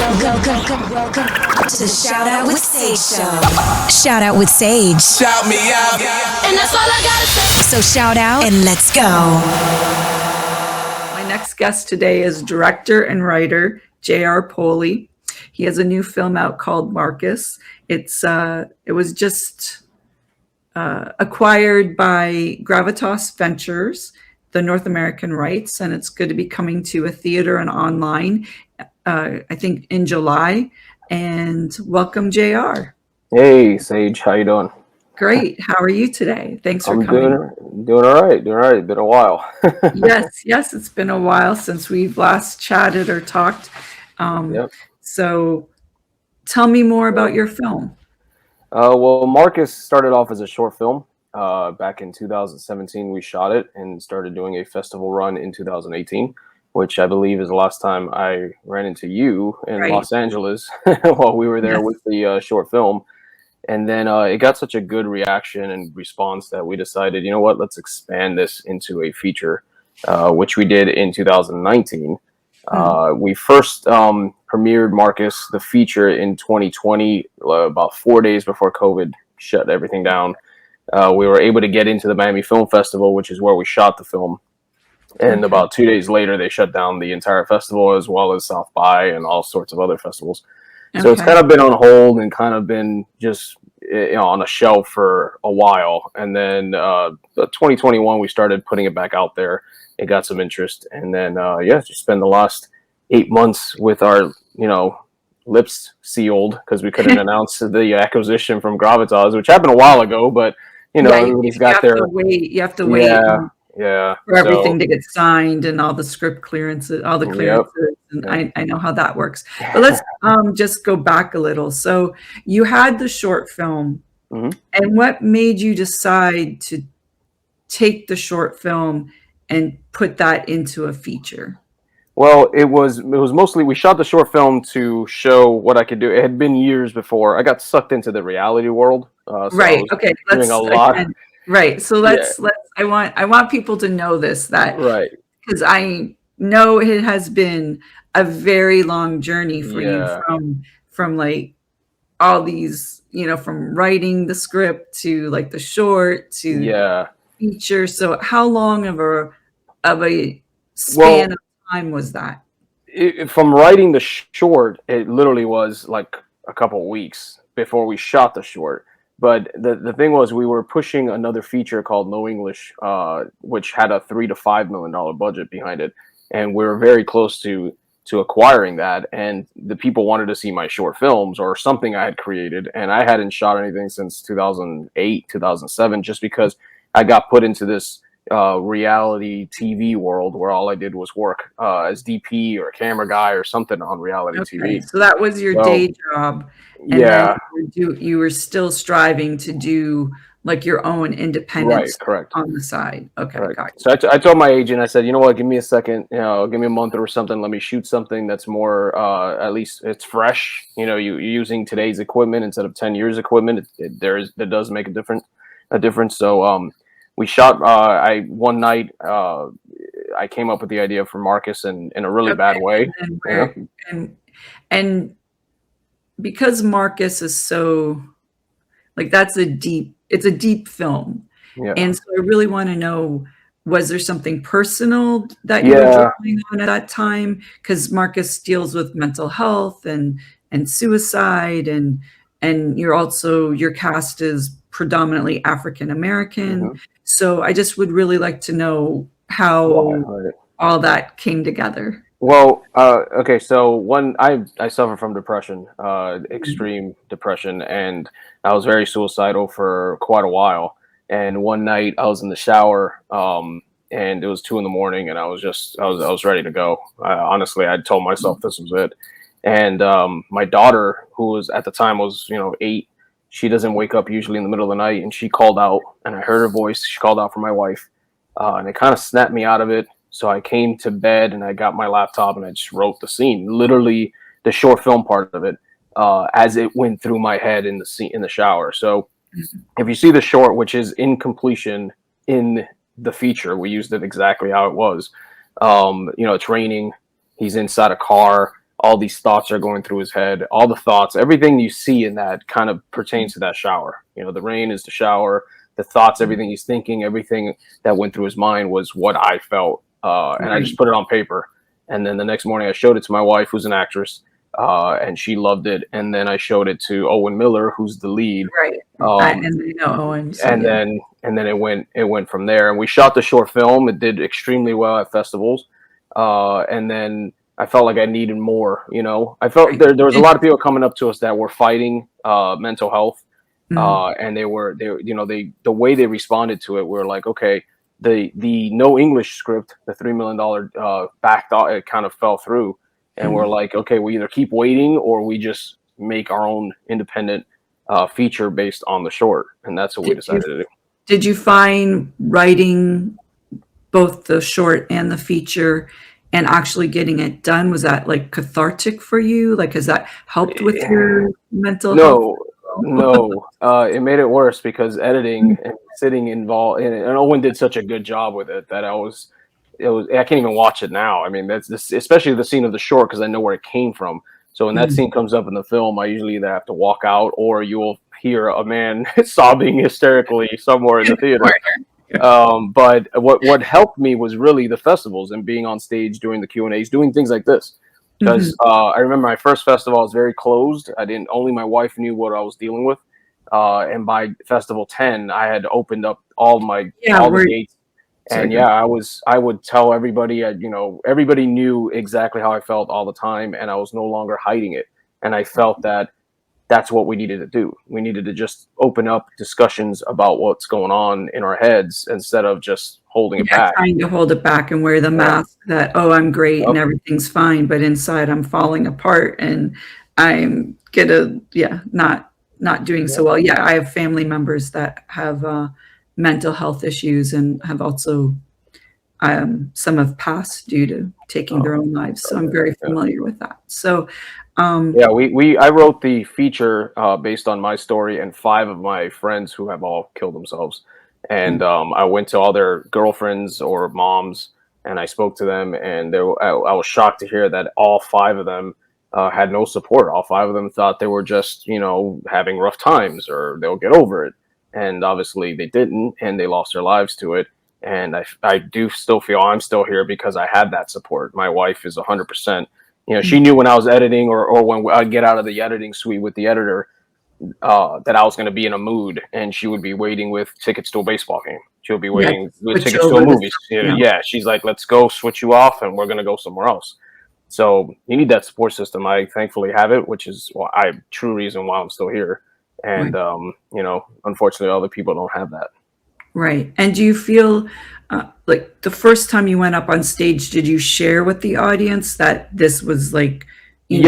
Welcome to the Shout Out with Sage show. Shout Out with Sage. Shout me out. And that's all I gotta say. So shout out and let's go. My next guest today is director and writer J.R. Poli. He has a new film out called Marcus. It was just acquired by Gravitas Ventures, the North American rights, and it's going to be coming to a theater and online, I think in July. And welcome, JR. Hey, Sage, how you doing? Great. How are you today? Thanks for I'm coming. doing all right. Been a while. Yes, it's been a while since we've last chatted or talked. Yep. So tell me more about your film. Well, Marcus started off as a short film. Back in 2017, we shot it and started doing a festival run in 2018, which I believe is the last time I ran into you in Right. Los Angeles while we were there Yes. with the short film. And then it got such a good reaction and response that we decided, you know what, let's expand this into a feature, which we did in 2019. We first premiered Marcus, the feature, in 2020, about 4 days before COVID shut everything down. We were able to get into the Miami Film Festival, which is where we shot the film. And about 2 days later, they shut down the entire festival, as well as South by and all sorts of other festivals. So it's kind of been on hold and kind of been just on a shelf for a while. And then 2021, we started putting it back out there. It got some interest. And then, just spend the last 8 months with our, lips sealed because we couldn't announce the acquisition from Gravitas, which happened a while ago. But, everybody's got their... You have to wait. Yeah. For everything to get signed and all the script clearances, all the clearances. Yep. And I know how that works. But let's just go back a little. So you had the short film, and what made you decide to take the short film and put that into a feature? Well, it was mostly, we shot the short film to show what I could do. It had been years before. I got sucked into the reality world. Right. Okay. Doing a lot. Right. So let's I want people to know this, that right, because I know it has been a very long journey for you from like all these, from writing the script to like the short to feature. So how long of a span of time was that? From writing the short, it literally was like a couple of weeks before we shot the short. But the thing was, we were pushing another feature called No English, which had a $3 to $5 million budget behind it, and we were very close to acquiring that. And the people wanted to see my short films or something I had created, and I hadn't shot anything since 2008, 2007, just because I got put into this reality TV world where all I did was work as DP or camera guy or something on reality TV. So that was your day job. And then you were still striving to do like your own independent stuff on the side. Okay, got you. So I told my agent, I said, you know what, give me a second, give me a month or something. Let me shoot something that's more, at least it's fresh. You're using today's equipment instead of 10 years equipment. That does make a difference. So we shot. One night I came up with the idea for Marcus in a really bad way. And because Marcus is so like, it's a deep film. Yeah. And so I really want to know, was there something personal that you were drawing on at that time? Because Marcus deals with mental health and suicide, and your cast is predominantly African American. So I just would really like to know how all that came together. Well, okay. So I suffer from depression, extreme depression, and I was very suicidal for quite a while. And one night I was in the shower, and it was 2 a.m, and I was ready to go. Honestly, I told myself this was it. And my daughter, who was at the time 8, she doesn't wake up usually in the middle of the night, and she called out, and I heard her voice. She called out for my wife, and it kind of snapped me out of it. So I came to bed and I got my laptop and I just wrote the scene, literally the short film part of it, as it went through my head in the shower. So if you see the short, which is in completion in the feature, we used it exactly how it was. It's raining. He's inside a car. all these thoughts are going through his head. All the thoughts, everything you see in that kind of pertains to that shower. You know, the rain is the shower. The thoughts, everything he's thinking, everything that went through his mind was what I felt. And I just put it on paper. And then the next morning I showed it to my wife, who's an actress, and she loved it. And then I showed it to Owen Miller, who's the lead. Right. And you know Owen. So, and then it went from there. And we shot the short film. It did extremely well at festivals. And then I felt like I needed more. You know, I felt there was a lot of people coming up to us that were fighting mental health. And they the way they responded to it, we're like, okay, the no English script, the $3 million back thought, it kind of fell through, and we're like, okay, we either keep waiting or we just make our own independent feature based on the short, and that's what we decided to do. Did you find writing both the short and the feature and actually getting it done, was that like cathartic for you? Like, has that helped with your mental health? No, it made it worse because editing and sitting involved, and Owen did such a good job with it that I can't even watch it now. I mean, that's this, especially the scene of the short, because I know where it came from. So when that scene comes up in the film, I usually either have to walk out or you will hear a man sobbing hysterically somewhere in the theater. But what helped me was really the festivals and being on stage doing the Q&As, doing things like this. Because I remember my first festival was very closed. Only my wife knew what I was dealing with. And by festival 10, I had opened up all the gates. And I would tell everybody, everybody knew exactly how I felt all the time, and I was no longer hiding it. And I felt that that's what we needed to do. We needed to just open up discussions about what's going on in our heads instead of just holding it back. Trying to hold it back and wear the mask that, oh, I'm great and everything's fine, but inside I'm falling apart and I'm not doing so well. Yeah, I have family members that have mental health issues and have also some have passed due to taking their own lives. So I'm very familiar with that. So I wrote the feature based on my story and 5 of my friends who have all killed themselves. And I went to all their girlfriends or moms and I spoke to them, and I was shocked to hear that all 5 of them had no support. All 5 of them thought they were just, having rough times or they'll get over it. And obviously they didn't, and they lost their lives to it. And I do still feel I'm still here because I had that support. My wife is 100%. She knew when I was editing or when I'd get out of the editing suite with the editor that I was going to be in a mood, and she would be waiting with tickets to a baseball game. She'll be waiting with tickets to a movie. She's like, let's go switch you off and we're going to go somewhere else. So you need that support system. I thankfully have it, which is true reason why I'm still here. And, unfortunately, other people don't have that. Right. And do you feel like the first time you went up on stage, did you share with the audience that this was like, it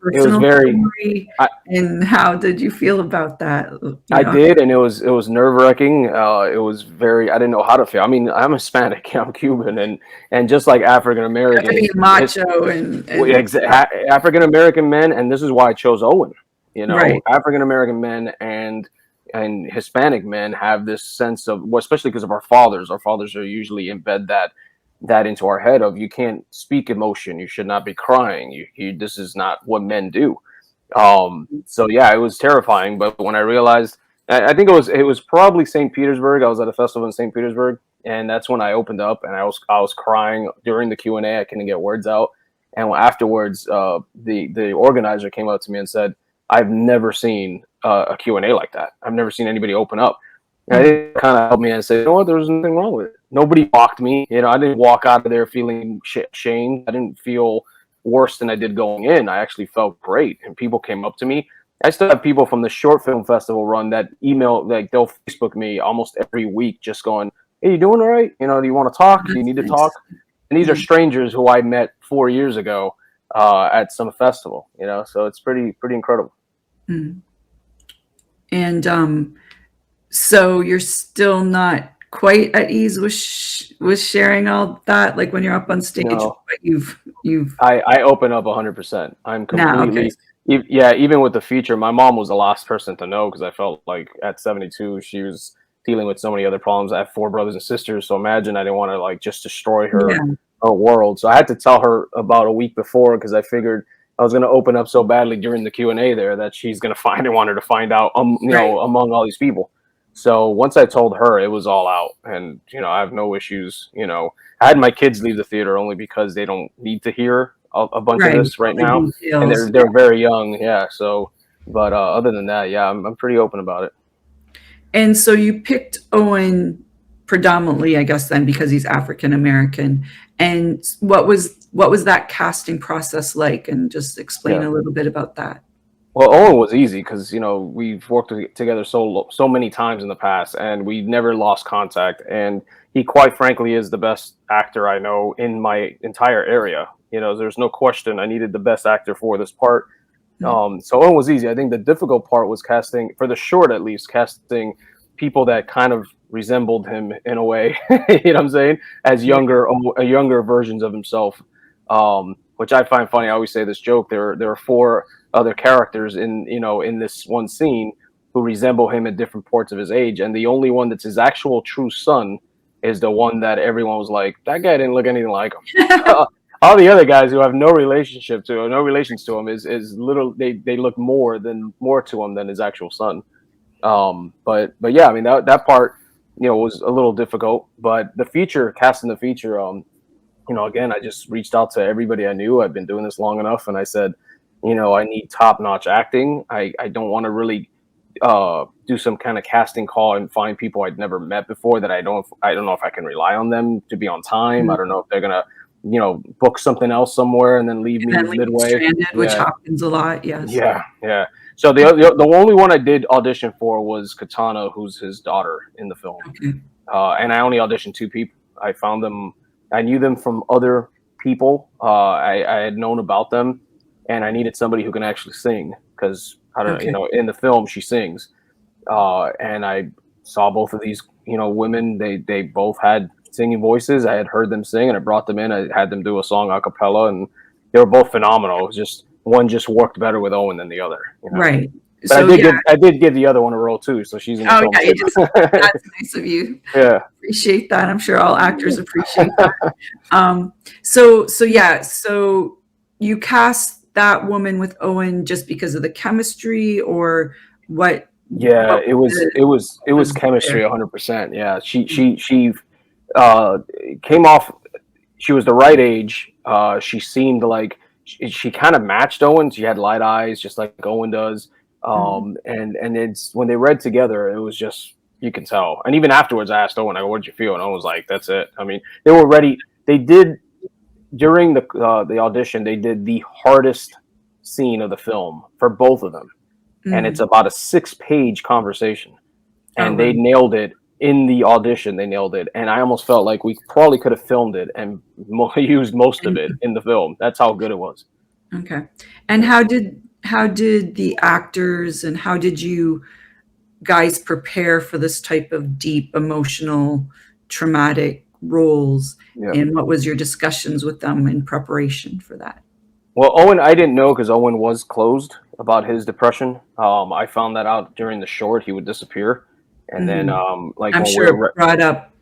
was very story? And how did you feel about that? I did, and it was nerve-wracking. It was very, I didn't know how to feel. I mean, I'm Hispanic, I'm Cuban, and just like African American, macho and African American men, and this is why I chose Owen. African American men and Hispanic men have this sense of, especially because of our fathers. Our fathers are usually embed that into our head of, you can't speak emotion, you should not be crying, this is not what men do. So it was terrifying. But when I realized, I think it was probably St. Petersburg. I was at a festival in St. Petersburg, and that's when I opened up, and I was crying during the Q&A. I couldn't get words out, and afterwards, the organizer came up to me and said, I've never seen a Q&A like that. I've never seen anybody open up. And it kind of helped me and say, you know what, there was nothing wrong with it. Nobody mocked me. I didn't walk out of there feeling shamed. I didn't feel worse than I did going in. I actually felt great. And people came up to me. I still have people from the short film festival run that email, like they'll Facebook me almost every week just going, hey, you doing all right? Do you want to talk? Do you need to talk? And these are strangers who I met 4 years ago at some festival, so it's pretty incredible. And so you're still not quite at ease with sharing all that, like when you're up on stage. No. But I open up 100%. I'm completely even with the feature. My mom was the last person to know, because I felt like at 72 she was dealing with so many other problems. I have 4 brothers and sisters, so imagine I didn't want to just destroy her world. So I had to tell her about a week before, because I figured, was gonna open up so badly during the Q&A there that she's gonna want her to find out, among all these people. So once I told her, it was all out, and I have no issues. I had my kids leave the theater only because they don't need to hear a bunch of this right now, and they're very young. Yeah. So, but other than that, yeah, I'm pretty open about it. And so you picked Owen predominantly, I guess, then because he's African American. And what was that casting process like? And just explain a little bit about that. Well, Owen was easy because we've worked together so many times in the past, and we never lost contact. And he, quite frankly, is the best actor I know in my entire area. There's no question. I needed the best actor for this part. So Owen was easy. I think the difficult part was casting, for the short at least, casting people that kind of resembled him in a way. You know what I'm saying? As younger versions of himself, which I find funny. I always say this joke. There are 4 other characters in this one scene who resemble him at different parts of his age, and the only one that's his actual true son is the one that everyone was like, that guy didn't look anything like him. All the other guys who have no relations to him is little. They look more to him than his actual son. But yeah, I mean that part was a little difficult. But casting the feature, again, I just reached out to everybody I knew. I've been doing this long enough, and I said, I need top-notch acting. I don't want to really do some kind of casting call and find people I'd never met before that I don't know if I can rely on them to be on time. I don't know if they're gonna book something else somewhere and then leave me midway, stranded, which happens a lot. Yes. Yeah. So the only one I did audition for was Katana, who's his daughter in the film. Okay. And I only auditioned 2 people. I found them. I knew them from other people. I had known about them, and I needed somebody who can actually sing because I don't in the film she sings. And I saw both of these women. They both had singing voices. I had heard them sing, and I brought them in. I had them do a song a cappella, and they were both phenomenal. It was just one just worked better with Owen than the other. Right. But so, I did give the other one a role too. So she's in the film. That's nice of you. Yeah. Appreciate that. I'm sure all actors appreciate that. So you cast that woman with Owen just because of the chemistry, or what? Yeah, it was chemistry 100%. Yeah. She came off. She was the right age. She seemed like she kind of matched Owen. She had light eyes, just like Owen does. And it's when they read together, it was just, you can tell. And even afterwards, I asked Owen, "What did you feel?" And Owen was like, "That's it." I mean, they were ready. They did during the audition. They did the hardest scene of the film for both of them, and it's about a 6-page conversation, and they nailed it. In the audition, they nailed it, and I almost felt like we probably could have filmed it and used most of it in the film. That's how good it was. Okay. And how did the actors and how did you guys prepare for this type of deep, emotional, traumatic roles? Yeah. And what was your discussions with them in preparation for that? Well, Owen, I didn't know because Owen was closed about his depression. I found that out during the short. He would disappear. And then, I'm sure it brought up.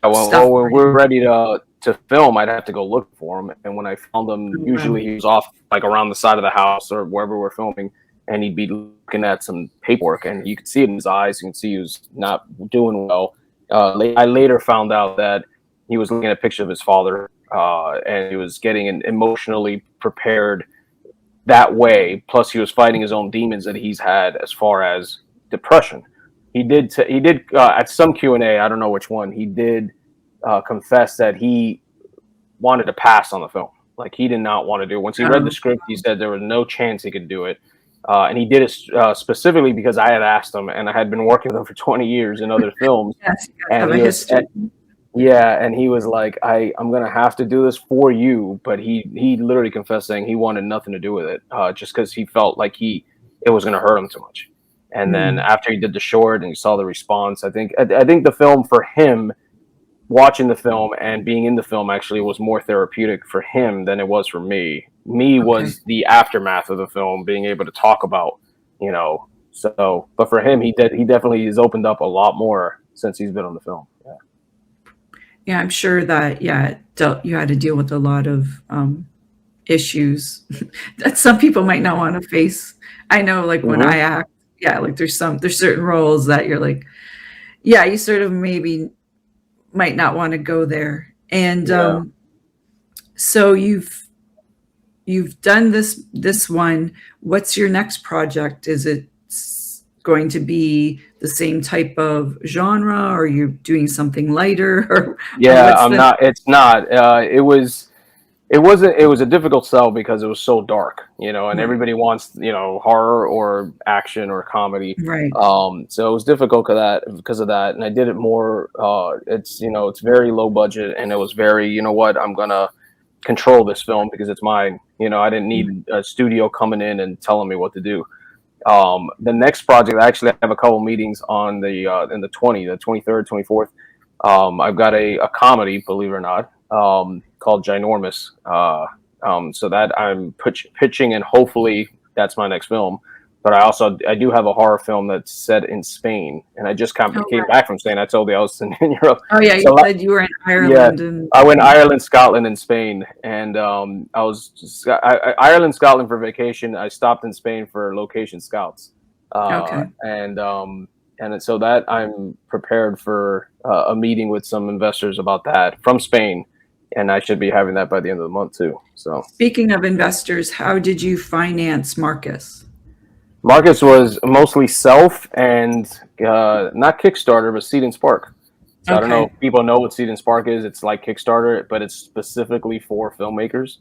When we're ready to film, I'd have to go look for him. And when I found him, usually he was off like around the side of the house or wherever we're filming, and he'd be looking at some paperwork, and you could see it in his eyes. You can see he was not doing well. I later found out that he was looking at a picture of his father, and he was getting emotionally prepared that way. Plus, he was fighting his own demons that he's had as far as depression. He did at some Q&A, I don't know which one, he did confess that he wanted to pass on the film. Like, he did not want to do it. Once he read the script, he said there was no chance he could do it. And he did it specifically because I had asked him, and I had been working with him for 20 years in other films. Yes, and he was like, I'm going to have to do this for you. But he literally confessed saying he wanted nothing to do with it, just because he felt like it was going to hurt him too much. And then after he did the short and he saw the response, I think the film for him, watching the film and being in the film actually was more therapeutic for him than it was for me. Was the aftermath of the film, being able to talk about, so, but for him, he definitely has opened up a lot more since he's been on the film. Yeah, I'm sure that, you had to deal with a lot of issues that some people might not want to face. I know, like when I act, yeah, like there's certain roles that you're like, yeah, you sort of maybe might not want to go there. And so you've done this one. What's your next project? Is it going to be the same type of genre, or are you doing something lighter? Or not. It's not. It was a difficult sell because it was so dark, and everybody wants, horror or action or comedy. Right. So it was difficult because of that. And I did it more, it's very low budget, and it was very, I'm going to control this film because it's mine. I didn't need a studio coming in and telling me what to do. The next project, I actually have a couple meetings on in the 23rd, 24th. I've got a comedy, believe it or not, called Ginormous. So that I'm pitching, and hopefully that's my next film. But I do have a horror film that's set in Spain, and I just came back from Spain. I told you I was in Europe. Oh yeah, you said you were in Ireland. Yeah, I went Ireland, Scotland, and Spain, and I was Ireland, Scotland for vacation. I stopped in Spain for location scouts. And so that I'm prepared for a meeting with some investors about that from Spain, and I should be having that by the end of the month too. So speaking of investors, how did you finance Marcus? Marcus was mostly self and not Kickstarter, but Seed and Spark. So I don't know if people know what Seed and Spark is. It's like Kickstarter, but it's specifically for filmmakers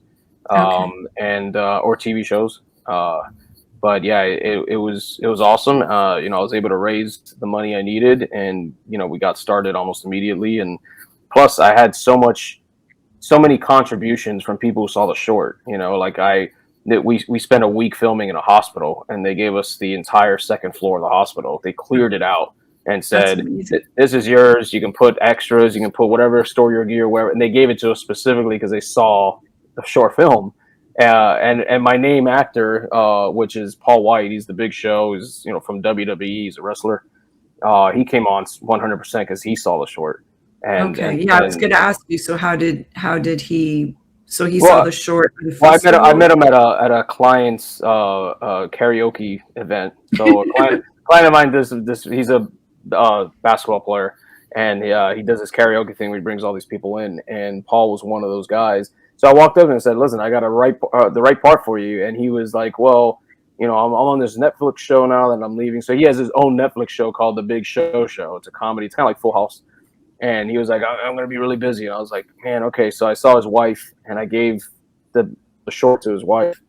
and or TV shows. But yeah, it was awesome. I was able to raise the money I needed, and we got started almost immediately. And plus, I had so many contributions from people who saw the short. We spent a week filming in a hospital, and they gave us the entire second floor of the hospital. They cleared it out and said, "This is yours. You can put extras. You can put whatever, store your gear, wherever." And they gave it to us specifically because they saw the short film. And my name actor, which is Paul White, he's the Big Show. He's from WWE. He's a wrestler. He came on 100% because he saw the short. I was going to ask you. So how did he? So he saw the short. I met him at a client's karaoke event. So a client of mine does this. He's a basketball player, and he does this karaoke thing where he brings all these people in. And Paul was one of those guys. So I walked up and said, "Listen, I got the right part for you." And he was like, "Well, I'm on this Netflix show now that I'm leaving." So he has his own Netflix show called The Big Show. It's a comedy. It's kind of like Full House. And he was like, "I'm going to be really busy." And I was like, "Man, okay." So I saw his wife, and I gave the short to his wife,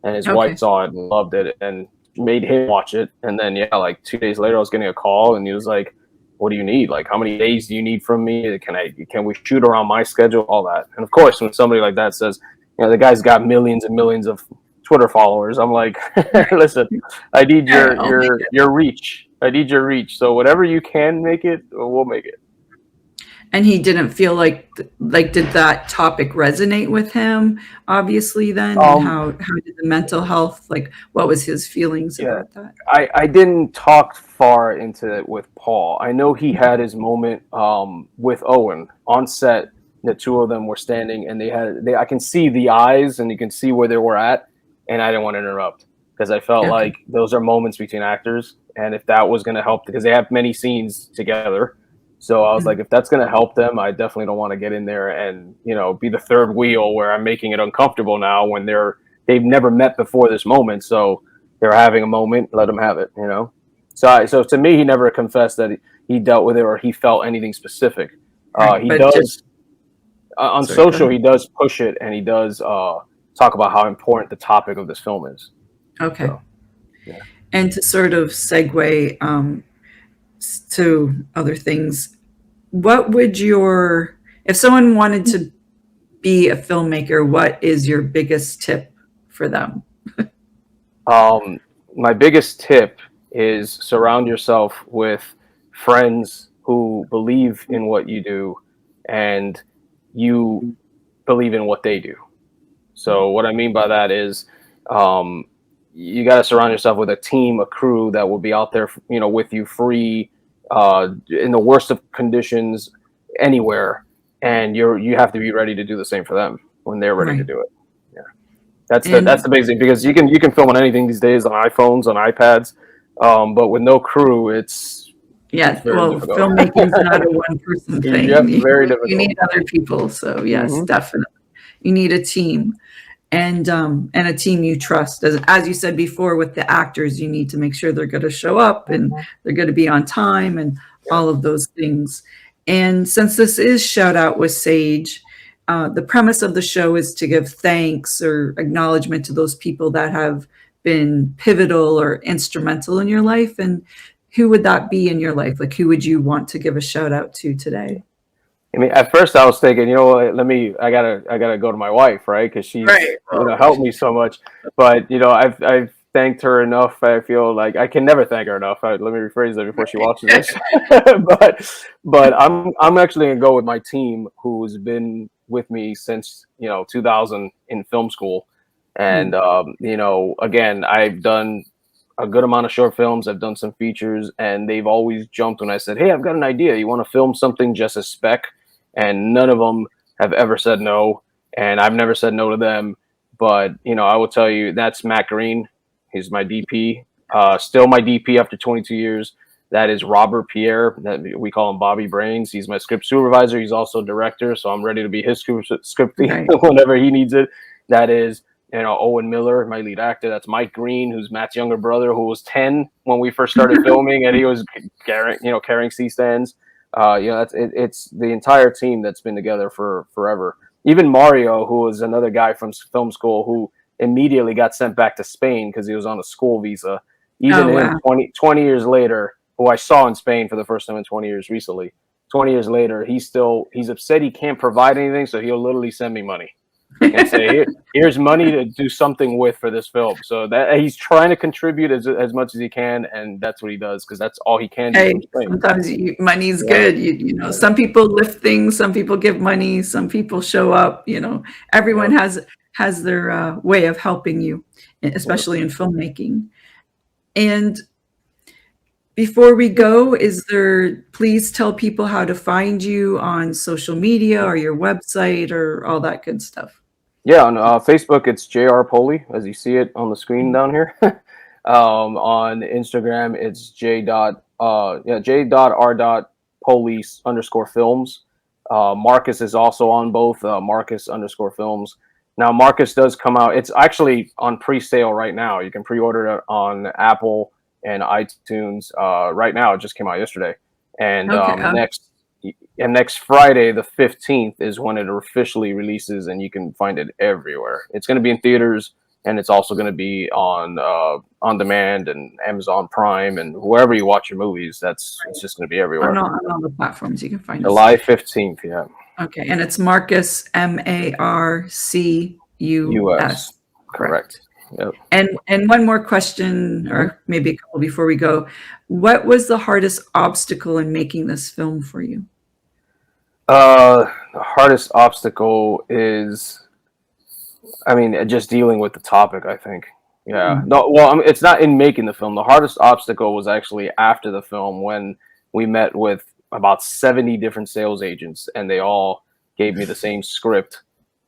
and his wife saw it and loved it and made him watch it. And then, like 2 days later, I was getting a call, and he was like, "What do you need? Like, how many days do you need from me? Can we shoot around my schedule?" All that. And of course, when somebody like that says, the guy's got millions and millions of Twitter followers, I'm like, "Listen, I need your reach. I need your reach. So whatever you can make it, we'll make it." And he didn't feel like did that topic resonate with him? Obviously, then, and how did the mental health, what was his feelings about that? I didn't talk far into it with Paul. I know he had his moment with Owen on set. The two of them were standing, and I can see the eyes, and you can see where they were at, and I didn't want to interrupt because I felt like those are moments between actors, and if that was going to help, because they have many scenes together. So I was like, if that's going to help them, I definitely don't want to get in there and, be the third wheel where I'm making it uncomfortable now when they've never met before this moment. So they're having a moment, let them have it, So to me, he never confessed that he dealt with it or he felt anything specific. He does on social, he does push it, and he does talk about how important the topic of this film is. Okay. So, yeah. And to sort of segue to other things, what would if someone wanted to be a filmmaker, what is your biggest tip for them? My biggest tip is surround yourself with friends who believe in what you do and you believe in what they do. So what I mean by that is you got to surround yourself with a team, a crew that will be out there, with you free, in the worst of conditions, anywhere, and you have to be ready to do the same for them when they're ready to do it. Yeah. That's the basic, because you can film on anything these days, on iPhones, on iPads, but with no crew, it's very difficult. filmmaking's not a one-person thing. Yep, very difficult. You need other people. So yes, definitely, you need a team, and a team you trust. As you said before, with the actors, you need to make sure they're going to show up and they're going to be on time and all of those things. And since this is Shout Out with Sage, the premise of the show is to give thanks or acknowledgement to those people that have been pivotal or instrumental in your life. And who would that be in your life? Like, who would you want to give a shout out to today? I mean, at first I was thinking, you know what, I gotta go to my wife, right? Because she's helped me so much. But I've thanked her enough. I feel like I can never thank her enough. Let me rephrase that before she watches this. but I'm actually gonna go with my team, who's been with me since 2000 in film school, and again, I've done a good amount of short films. I've done some features, and they've always jumped when I said, "Hey, I've got an idea. You want to film something just a spec?" And none of them have ever said no, and I've never said no to them. But I will tell you, that's Matt Green. He's my DP, still my DP after 22 years. That is Robert Pierre. That we call him Bobby Brains. He's my script supervisor. He's also director, so I'm ready to be his scripting whenever he needs it. That is Owen Miller, my lead actor. That's Mike Green, who's Matt's younger brother, who was 10 when we first started filming, and he was carrying C-stands. It's the entire team that's been together for forever. Even Mario, who was another guy from film school, who immediately got sent back to Spain because he was on a school visa. Even 20 years later, who I saw in Spain for the first time in 20 years recently. 20 years later, he's upset he can't provide anything, so he'll literally send me money and say, here's money to do something with for this film. So that he's trying to contribute as much as he can, and that's what he does, because that's all he can do. Hey, sometimes money's good. Some people lift things, some people give money, some people show up. Everyone has their way of helping you, especially in filmmaking. And before we go, please tell people how to find you on social media or your website or all that good stuff. Yeah, on Facebook, it's JR Poli, as you see it on the screen down here. On Instagram, it's j.r.police_films. Marcus is also on both, Marcus_films. Now, Marcus does come out. It's actually on pre-sale right now. You can pre-order it on Apple and iTunes right now. It just came out yesterday. And next Friday, the 15th, is when it officially releases, and you can find it everywhere. It's going to be in theaters, and it's also going to be on demand and Amazon Prime and wherever you watch your movies. It's just going to be everywhere. On all the platforms you can find it. July 15th, yeah. Okay, and it's Marcus, MARCUS. Correct. Yep. And one more question, or maybe a couple before we go. What was the hardest obstacle in making this film for you? The hardest obstacle is, just dealing with the topic, I think. Yeah. No, well, it's not in making the film. The hardest obstacle was actually after the film, when we met with about 70 different sales agents, and they all gave me the same script.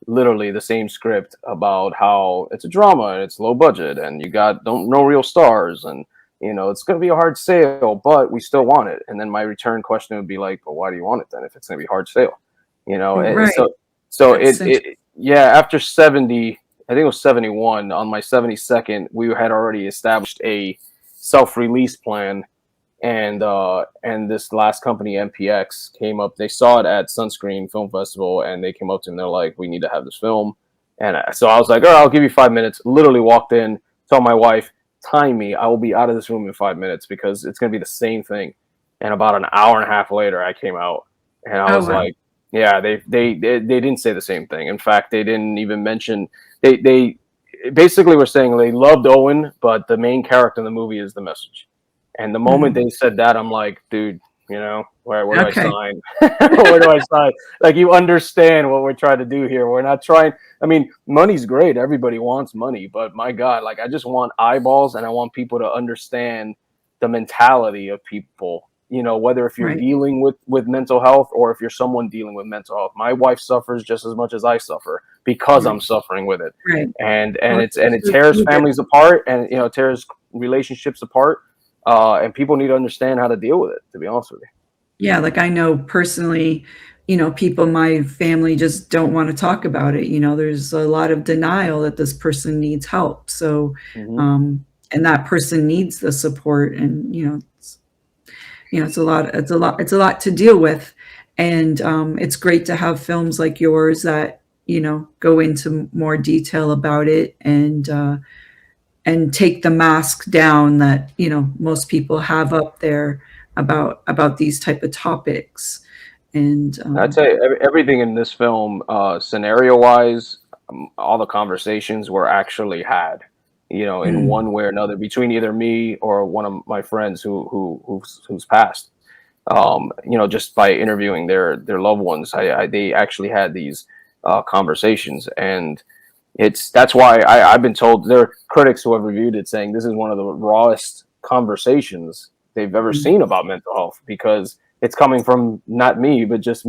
Literally the same script about how it's a drama and it's low budget and you got no real stars, and it's going to be a hard sale, but we still want it. And then my return question would be like, well, why do you want it then if it's going to be hard sale? Right. So after 70, I think it was 71, on my 72nd, we had already established a self-release plan. And this last company, MPX, came up. They saw it at Sunscreen Film Festival, and they came up to me and they're like, we need to have this film. And so I was like, all right, I'll give you 5 minutes. Literally walked in, told my wife, time me. I will be out of this room in 5 minutes because it's going to be the same thing. And about an hour and a half later, I came out, and I was like, yeah, they didn't say the same thing. In fact, they didn't even mention, they basically were saying they loved Owen, but the main character in the movie is the message. And the moment they said that, I'm like, dude, where do I sign? Where do I sign? Like, you understand what we're trying to do here. We're not trying. Money's great. Everybody wants money. But my God, like, I just want eyeballs, and I want people to understand the mentality of people you know, whether if you're Right. dealing with mental health or if you're someone dealing with mental health. My wife suffers just as much as I suffer because I'm Right. suffering with it. Right. And Well, it so tears true that- families apart, and you know, tears relationships apart. And people need to understand how to deal with it, to be honest with you. Yeah, like I know personally, people in my family just don't want to talk about it. There's a lot of denial that this person needs help. So, Hmm. and that person needs the support, and it's a lot. It's a lot to deal with, and it's great to have films like yours that go into more detail about it, and take the mask down that most people have up there about these type of topics. And I'd say everything in this film, scenario wise, all the conversations were actually had, you know, in mm, one way or another between either me or one of my friends who's passed. You know, just by interviewing their loved ones, they actually had these conversations, and that's why I've been told, there are critics who have reviewed it saying this is one of the rawest conversations they've ever mm, seen about mental health, because it's coming from not me, but just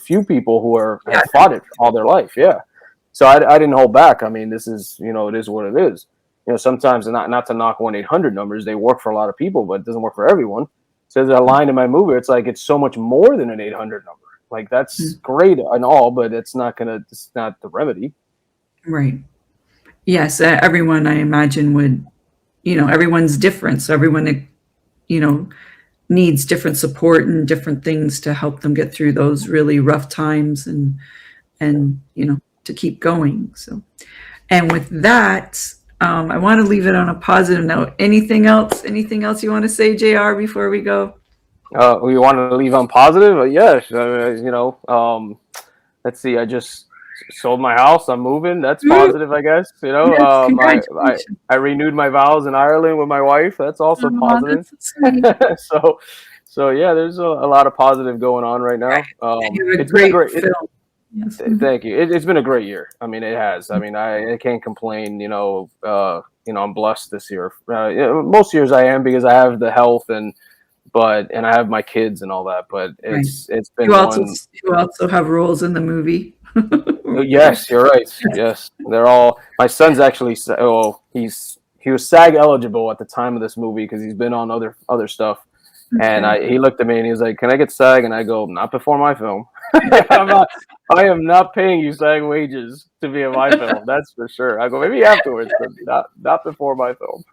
few people who yeah, have fought it all their life. Yeah. So I didn't hold back. I mean, this is, you know, it is what it is. You know, sometimes, not to knock 1-800 numbers, they work for a lot of people, but it doesn't work for everyone. So there's a line in my movie. It's like, it's so much more than an 800 number. Like, that's mm, great and all, but it's not the remedy. right. Yes, everyone I imagine would, everyone's different, so everyone you know needs different support and different things to help them get through those really rough times, and to keep going. So, and with that, I want to leave it on a positive note. Anything else? Anything else you want to say, JR, before we go? We want to leave on positive? Yes. You know, let's see. I just sold my house. I'm moving. That's positive, I guess. You know, Yes, I congratulations. I renewed my vows in Ireland with my wife. That's also Oh, positive. that's so sweet. so, so yeah, there's a lot of positive going on right Right. now. And you have a It's been a great great. film. Yes. Mhm. Thank you. It's been a great year. I mean, it has. I mean, I can't complain. You know, I'm blessed this year. Most years I am, because I have the health and I have my kids and all that. But Right. it's been You also one. you also have roles in the movie. Yes, you're right. Yes, they're all. My son's actually. Oh, he was SAG eligible at the time of this movie because he's been on other stuff. And Okay. he looked at me and he was like, "Can I get SAG?" And I go, "Not before my film. I am not paying you SAG wages to be in my film. That's for sure." I go, "Maybe afterwards, but not before my film."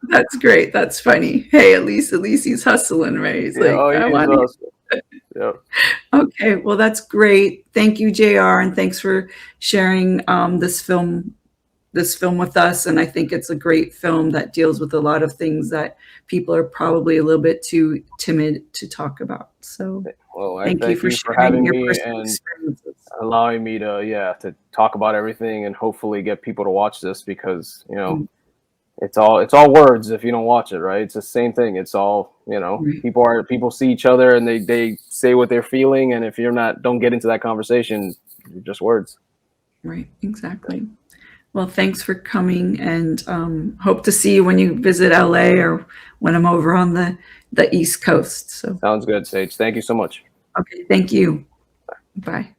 That's great. That's funny. Hey, at least he's hustling, right? He's Yeah, like, oh, I he's want to. awesome. Yeah, Okay, well, that's great. Thank you, JR, and thanks for sharing this film with us. And I think it's a great film that deals with a lot of things that people are probably a little bit too timid to talk about. So well, I thank you thank for you for sharing having your me personal and experiences. allowing me to talk about everything and hopefully get people to watch this, because Mm, it's all words if you don't watch it, right? It's the same thing. It's all, right, people see each other and they say what they're feeling, and if you're not don't get into that conversation, you're just words. right, exactly. Well, thanks for coming, and hope to see you when you visit LA or when I'm over on the East Coast. So, Sounds good, Sage. Thank you so much. okay, thank you. Bye.